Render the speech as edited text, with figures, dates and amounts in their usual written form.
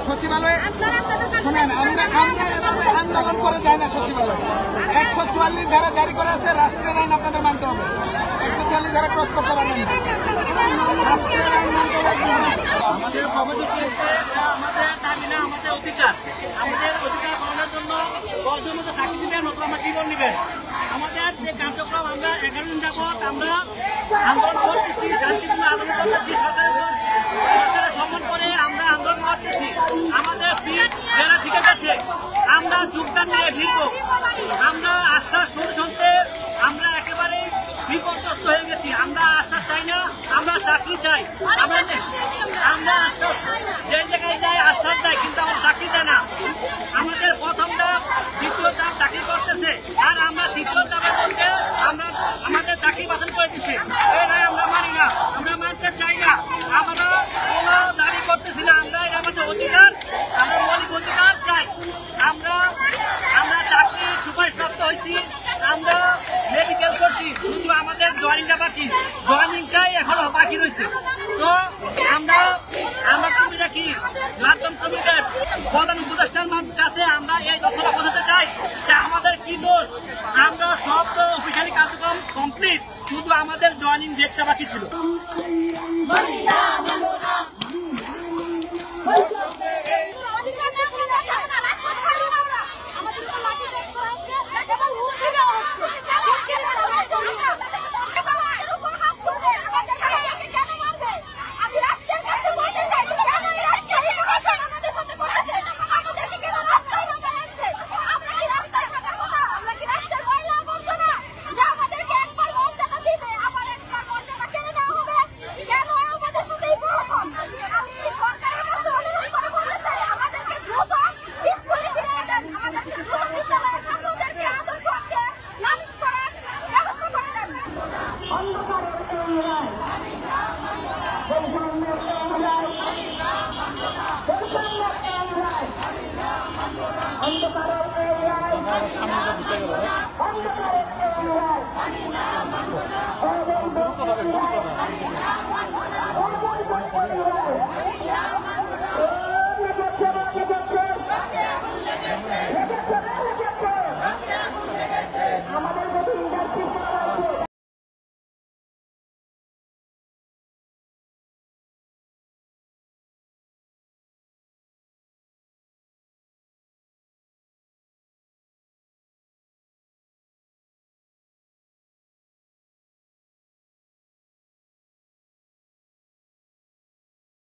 সচিবালয়ে শোনেন, আমরা আন্দোলন করে যাই না সচিবালয়ে। 144 ধারা জারি করা আছে, রাষ্ট্রের আইন আপনাদের মানতে হবে। 144 ধারা ক্রস করতে পারবেন না, রাষ্ট্রের আইন মানতে হবে। আমাদের কর্মসূচি হচ্ছে আমাদের দাবি না, আমাদের অধিকার। আমাদের অধিকার পাওয়ার জন্য 10 জন মতো চাকরি দিবেন, নতুন আমার জীবন নেবেন। আমাদের যে কার্যক্রম আমরা 11 দিন যাবত আমরা আন্দোলন করতেছি, শান্তিপূর্ণ আন্দোলন করতেছি, সরকারের সম্মান করে আমরা আন্দোলন করতেছি। আমাদের পিঠ যারা ঠিক আছে, আমরা যোগদান নিয়ে ভিড়ব। আমরা আশ্বাস শুনতে আমরা একেবারে বিপর্যস্ত হয়ে গেছি। আমরা আশ্বাস চাই না, আমরা চাকরি চাই। আমরা আশ্বাস যে জায়গায় যাই আশ্বাস দেয়, কিন্তু আমরা চাকরি দেয় না। আমাদের প্রথম ধাপ, দ্বিতীয় ধাপ চাকরি করতেছে, আর আমরা দ্বিতীয় ধাপের মধ্যে আমরা আমাদের চাকরি বাতিল করে দিচ্ছি। এরাই আমরা মানি না, আমরা মানতে চাই না। আমরা কোনো দাবি করতেছি না, আমরা এটা আমাদের অধিকার, আমরা মৌলিক অধিকার চাই। আমরা চাকরি সুপারিশপ্রাপ্ত হয়েছি, আমরা মেডিকেল করছি, শুধু আমাদের জয়েনিংটা বাকি, জয়েনিংটাই এখনো বাকি রয়েছে। তো আমরা কমিটা কি মাধ্যম কমিটির প্রধান উপদেষ্টার কাছে আমরা এই তথ্যটা বোঝাতে চাই যে আমাদের কি দোষ। আমরা সব তো অফিসিয়ালি কার্যক্রম কমপ্লিট, শুধু আমাদের জয়েনিং ডেটটা বাকি ছিল। সামনে